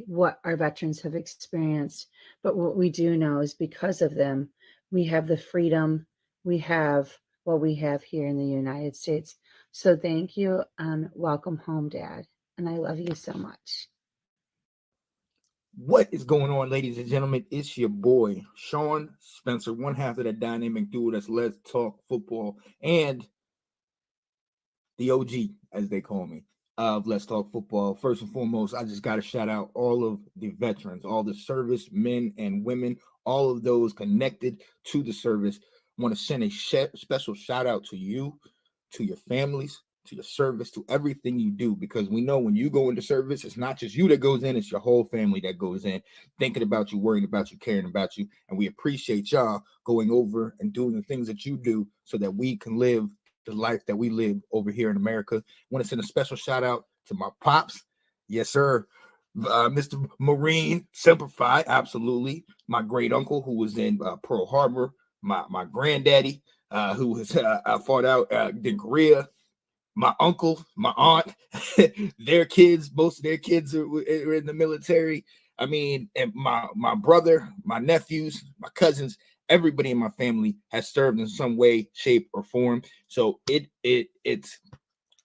what our veterans have experienced, but what we do know is because of them, we have the freedom, we have what we have here in the United States. So thank you and welcome home, Dad. And I love you so much. What is going on, ladies and gentlemen? It's your boy, Sean Spencer, one half of that dynamic duo that's Let's Talk Football, and the OG, as they call me, of Let's Talk Football. First and foremost, I just got to shout out all of the veterans, all the service men and women, all of those connected to the service. I want to send a special shout out to you, to your families, to your service, to everything you do, because we know when you go into service, it's not just you that goes in, it's your whole family that goes in, thinking about you, worrying about you, caring about you. And we appreciate y'all going over and doing the things that you do so that we can live the life that we live over here in America. I want to send a special shout out to my pops. Yes, sir. Mr. Marine Semper Fi, absolutely. My great uncle who was in Pearl Harbor, my granddaddy who was fought out in Korea, my uncle, my aunt, their kids, most of their kids are in the military. I mean, and my brother, my nephews, my cousins, everybody in my family has served in some way, shape, or form. So it's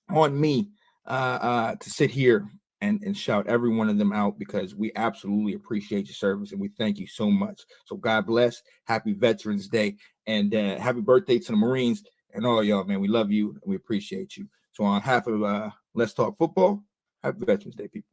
on me to sit here and shout every one of them out, because we absolutely appreciate your service and we thank you so much. So God bless. Happy Veterans Day, and happy birthday to the Marines and all y'all, man. We love you and we appreciate you. So on behalf of Let's Talk Football, happy Veterans Day, people.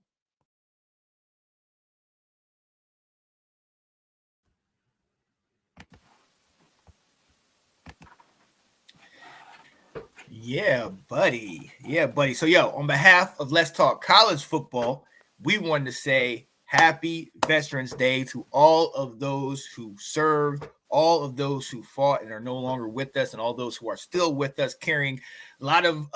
Yeah, buddy. Yeah, buddy. So, yo, on behalf of Let's Talk College Football, we wanted to say happy Veterans Day to all of those who served, all of those who fought and are no longer with us, and all those who are still with us, carrying a lot of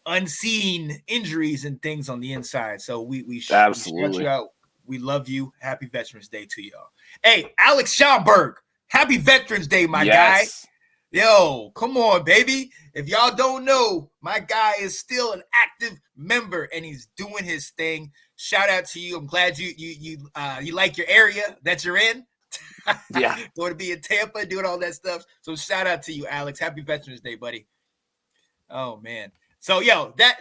unseen injuries and things on the inside. So we shout you out. We love you. Happy Veterans Day to y'all. Hey, Alex Schomburg, happy Veterans Day, my guy. Yo, come on, baby. If y'all don't know, my guy is still an active member and he's doing his thing. Shout out to you. I'm glad you like your area that you're in. Yeah. Going to be in Tampa, doing all that stuff. So shout out to you, Alex. Happy Veterans Day, buddy. Oh man. So yo, that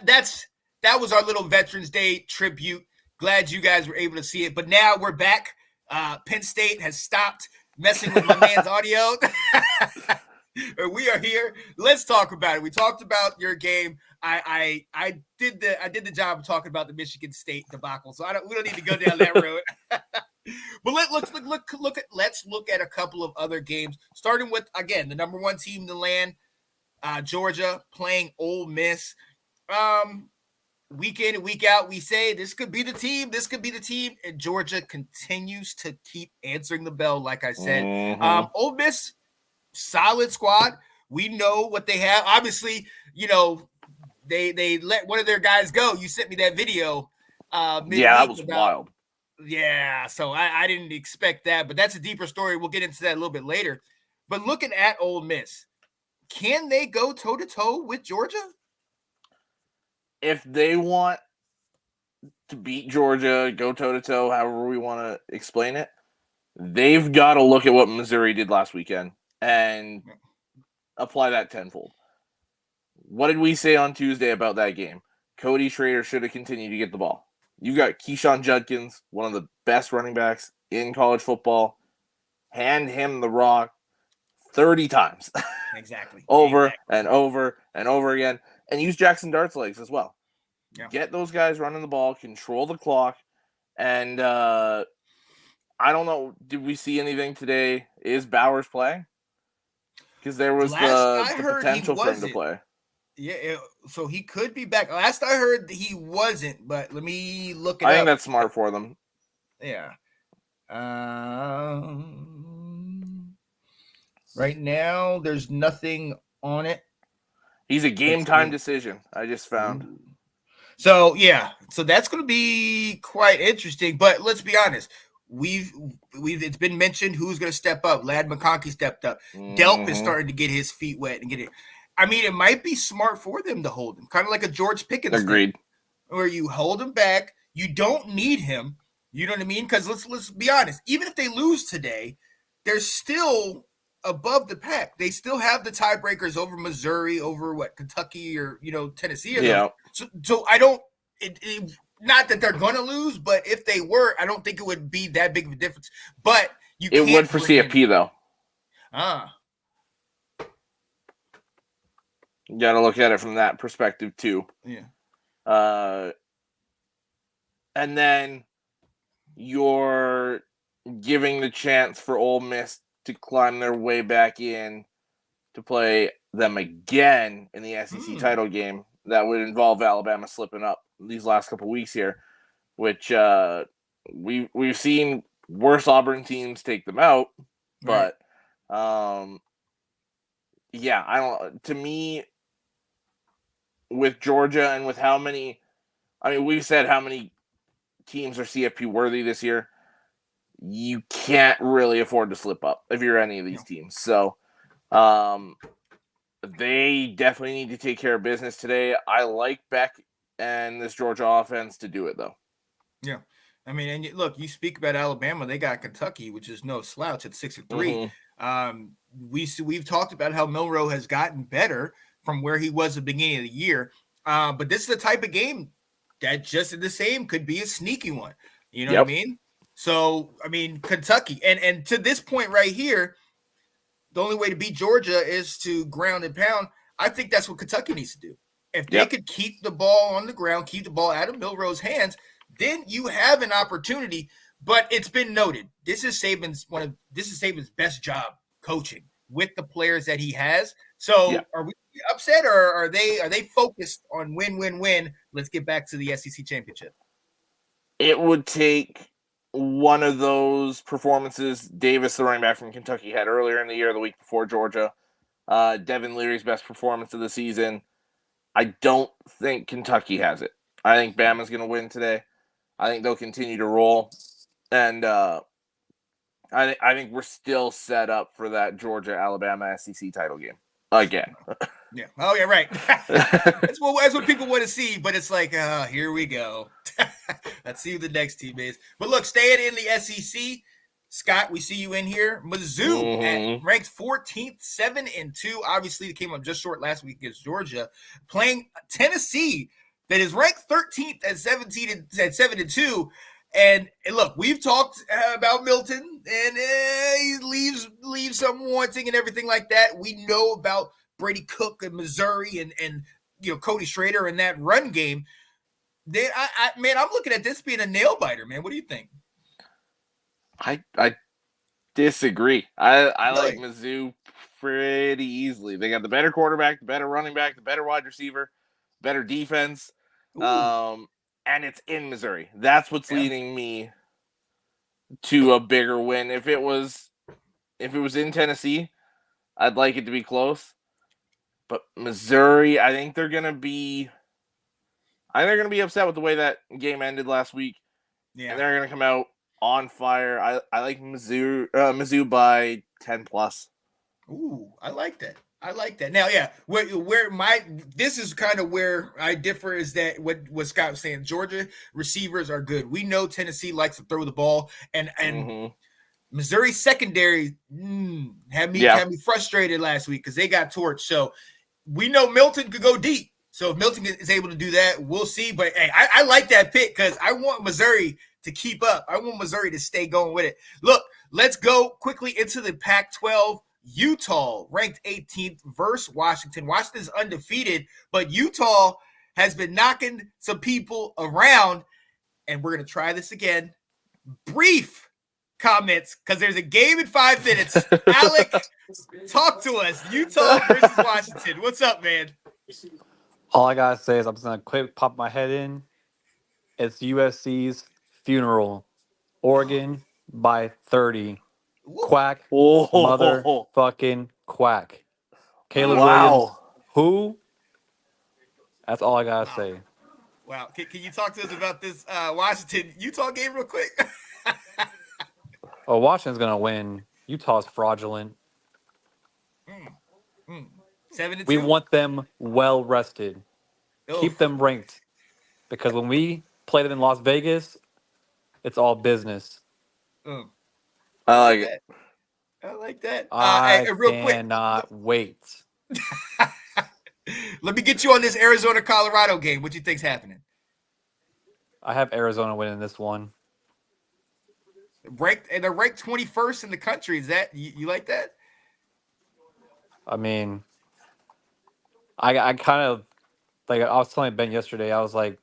was our little Veterans Day tribute. Glad you guys were able to see it. But now we're back. Penn State has stopped messing with my man's audio. We are here. Let's talk about it. We talked about your game. I did the job of talking about the Michigan State debacle, so we don't need to go down that road. But let's look at a couple of other games, starting with, again, the number one team in the land, Georgia, playing Ole Miss. Week in and week out, we say this could be the team. This could be the team, and Georgia continues to keep answering the bell. Like I said, Ole Miss, solid squad. We know what they have. Obviously, you know, they let one of their guys go. You sent me that video. That was wild. Yeah, so I didn't expect that, but that's a deeper story. We'll get into that a little bit later. But looking at Ole Miss, can they go toe-to-toe with Georgia? If they want to beat Georgia, go toe-to-toe, however we want to explain it, they've got to look at what Missouri did last weekend and apply that tenfold. What did we say on Tuesday about that game? Cody Schrader should have continued to get the ball. You got Keyshawn Judkins, one of the best running backs in college football. Hand him the rock 30 times. Exactly. over and over and over again. And use Jackson Dart's legs as well. Yeah. Get those guys running the ball, control the clock. And I don't know, did we see anything today? Is Bowers playing? Because there was the potential for him to play. Yeah, so he could be back. Last I heard, he wasn't, but let me look it I up. think that's smart for them. Yeah. Right now, there's nothing on it. He's a game time decision, I just found. So, yeah. So that's going to be quite interesting. But let's be honest. It's been mentioned who's going to step up. Lad McConkey stepped up. Delp is starting to get his feet wet and get it. I mean, it might be smart for them to hold him, kind of like a George Pickens Agreed. thing, where you hold him back. You don't need him. You know what I mean? Because let's be honest. Even if they lose today, they're still above the pack. They still have the tiebreakers over Missouri, over Kentucky or Tennessee. Yeah. So I don't. Not that they're going to lose, but if they were, I don't think it would be that big of a difference. But it would for CFP though. You got to look at it from that perspective too. Yeah. And then you're giving the chance for Ole Miss to climb their way back in to play them again in the SEC title game. That would involve Alabama slipping up these last couple of weeks here, which we've seen worse Auburn teams take them out. But yeah, I don't. To me, with Georgia and with how many, I mean, we've said how many teams are CFP worthy this year. You can't really afford to slip up if you're any of these teams. So they definitely need to take care of business today. I like Beck and this Georgia offense to do it, though. Yeah. I mean, and look, you speak about Alabama. They got Kentucky, which is no slouch at 6-3. We've talked about how Milroe has gotten better from where he was at the beginning of the year. But this is the type of game that just the same could be a sneaky one. You know what I mean? So, I mean, Kentucky. And to this point right here, the only way to beat Georgia is to ground and pound. I think that's what Kentucky needs to do. If they could keep the ball on the ground, keep the ball out of Milroe's hands, then you have an opportunity. But it's been noted, this is Saban's best job coaching with the players that he has. So are we upset, or are they focused on win? Let's get back to the SEC championship. It would take one of those performances Davis, the running back from Kentucky, had earlier in the year, the week before Georgia. Devin Leary's best performance of the season. I don't think Kentucky has it. I think Bama's going to win today. I think they'll continue to roll. And I think we're still set up for that Georgia-Alabama SEC title game again. Yeah. Oh, yeah, right. That's what people want to see, but it's like, here we go. Let's see who the next team is. But look, staying in the SEC, Scott, we see you in here. Mizzou at ranked 14th, 7-2. Obviously, they came up just short last week against Georgia, playing Tennessee that is ranked 13th at 7-2. And look, we've talked about Milton, and he leaves something wanting and everything like that. We know about Brady Cook and Missouri and Cody Schrader in that run game. Then I'm looking at this being a nail biter, man. What do you think? I disagree. I like Mizzou pretty easily. They got the better quarterback, the better running back, the better wide receiver, better defense. And it's in Missouri. That's what's leading me to a bigger win. If it was in Tennessee, I'd like it to be close. But Missouri, I think they're gonna be upset with the way that game ended last week. Yeah. And they're gonna come out on fire. I like Mizzou by 10+. Ooh, I like that. I like that. Now, yeah, this is kind of where I differ is that what Scott was saying. Georgia receivers are good. We know Tennessee likes to throw the ball, and Missouri secondary had me frustrated last week because they got torched. So we know Milton could go deep. So if Milton is able to do that, we'll see. But hey, I like that pick because I want Missouri to keep up. I want Missouri to stay going with it. Look, let's go quickly into the Pac-12. Utah ranked 18th versus Washington. Washington's undefeated, but Utah has been knocking some people around, and we're going to try this again. Brief comments because there's a game in 5 minutes. Alec, talk to us. Utah versus Washington. What's up, man? All I gotta say is I'm just gonna quick pop my head in. It's USC's funeral. Oregon by 30. Quack. Motherfucking quack. Caleb Williams. Who? That's all I gotta say. Wow. Can you talk to us about this Washington-Utah game real quick? Oh, Washington's gonna win. Utah's fraudulent. 7-2. We want them well rested. Keep them ranked. Because when we play them in Las Vegas, it's all business. I like it. I like that. I real quick, cannot wait. let me get you on this Arizona-Colorado game. What you think's happening? I have Arizona winning this one. They're ranked 21st in the country. Is that you like that? I mean, I kind of like I was telling Ben yesterday. I was like,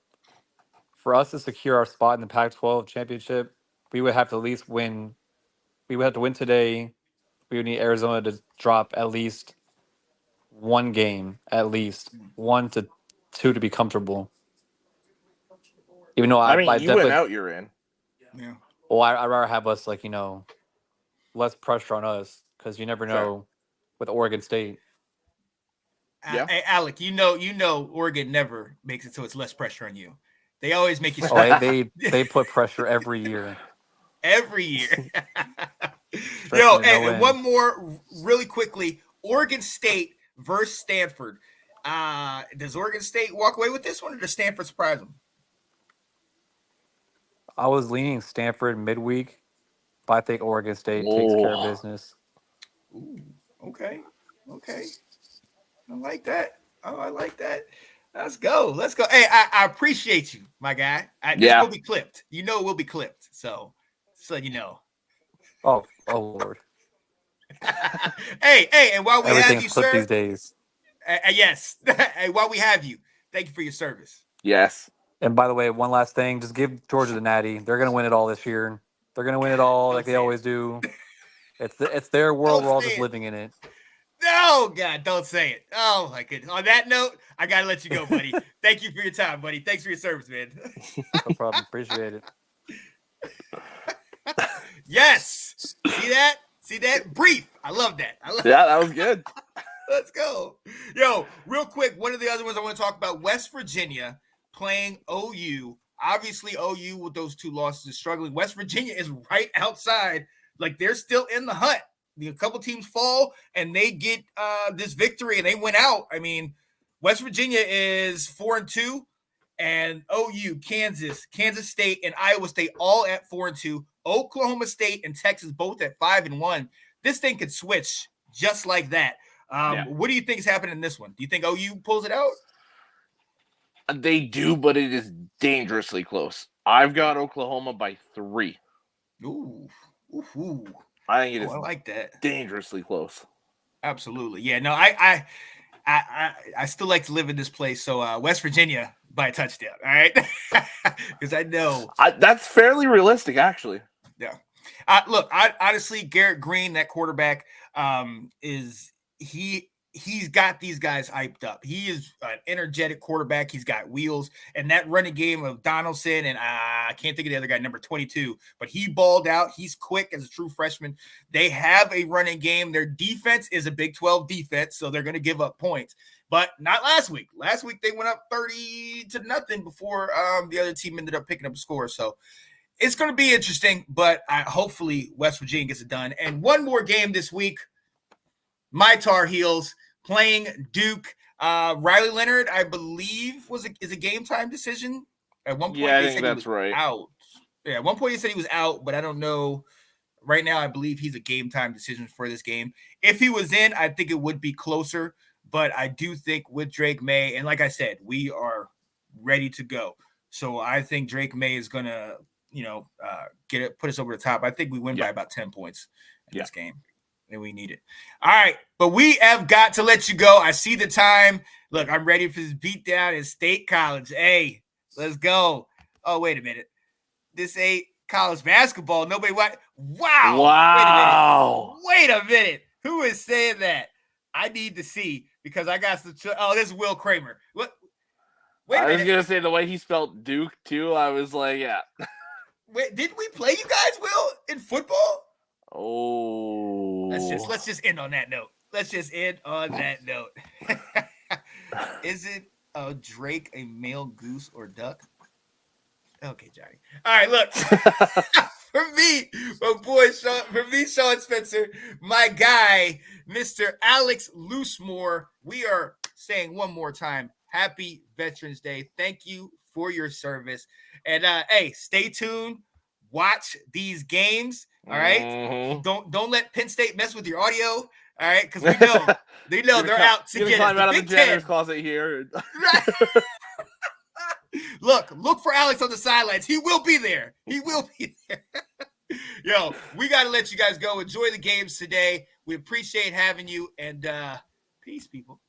for us to secure our spot in the Pac-12 championship, we would have to at least win. We would have to win today. We would need Arizona to drop at least one game, at least 1 to 2 to be comfortable. Even though I you went out, you're in. Yeah. Well, I'd rather have us less pressure on us because you never know with Oregon State. Hey, Alec, you know Oregon never makes it so it's less pressure on you. They always make you sweat. They put pressure every year. Every year. Yo, and one more really quickly. Oregon State versus Stanford. Does Oregon State walk away with this one or does Stanford surprise them? I was leaning Stanford midweek, but I think Oregon State takes care of business. Ooh, okay. I like that. I like that. Let's go. Hey, I appreciate you, my guy. This will be clipped. You know it will be clipped. So you know. Oh Lord. Hey, and while we have you, sir. These days. Yes. Hey, while we have you, thank you for your service. Yes. And by the way, one last thing, just give Georgia the natty. They're gonna win it all this year. They're gonna win it all like they always do. It's their world. We're all just living in it. No, God, don't say it. Oh my goodness. On that note, I gotta let you go, buddy. Thank you for your time, buddy. Thanks for your service, man. No problem. Appreciate it. Yes. See that? Brief. I love that. That was good. Let's go. Yo, real quick, one of the other ones I want to talk about, West Virginia playing OU. Obviously, OU with those 2 losses is struggling. West Virginia is right outside. Like, they're still in the hunt. A couple teams fall, and they get this victory, and they went out. I mean, West Virginia is 4-2, and OU, Kansas State, and Iowa State all at 4-2. Oklahoma State and Texas both at 5-1. This thing could switch just like that. What do you think is happening in this one? Do you think OU pulls it out? They do, but it is dangerously close. I've got Oklahoma by 3. Ooh. I think it is I like that. Dangerously close. Absolutely. Yeah, no, I still like to live in this place. So West Virginia by a touchdown. All right. Because I know that's fairly realistic, actually. Yeah. Look, honestly, Garrett Green, that quarterback, he's got these guys hyped up. He is an energetic quarterback. He's got wheels, and that running game of Donaldson and I can't think of the other guy, number 22, but he balled out. He's quick as a true freshman. They have a running game. Their defense is a Big 12 defense, so they're going to give up points, but not last week. Last week they went up 30-0 before the other team ended up picking up a score. So it's going to be interesting, but hopefully West Virginia gets it done. And one more game this week. my Tar Heels playing Duke. Riley Leonard, I believe, is a game time decision. At one point, Yeah, I they think said that's he was right. out. Yeah, at one point he said he was out, but I don't know. Right now, I believe he's a game time decision for this game. If he was in, I think it would be closer. But I do think with Drake May, and like I said, we are ready to go. So I think Drake May is gonna, put us over the top. I think we win by about 10 points in this game, and we need it. All right, but we have got to let you go. I see the time. Look, I'm ready for this beatdown in State College. Hey, let's go. Oh, wait a minute. This ain't college basketball. Nobody what? Wow. Wow. Wait a minute. Who is saying that? I need to see because I got some. Oh, this is Will Kramer. What? Wait a minute. I was gonna say the way he spelled Duke too. I was like, yeah. Wait, didn't we play you guys, Will, in football? Oh. Let's just end on that note. Let's just end on that note. Is it a Drake a male goose or duck? Okay, Johnny. All right, look. For me, Sean Spencer, my guy, Mr. Alex Loosemore, we are saying one more time, happy Veterans Day. Thank you for your service. And hey, stay tuned. Watch these games. All right. Mm-hmm. Don't let Penn State mess with your audio. All right, because we know they're out to get climb us. out The of the Big Ten. janitor's closet here. Look for Alex on the sidelines. He will be there. He will be there. Yo, we got to let you guys go. Enjoy the games today. We appreciate having you, and peace, people.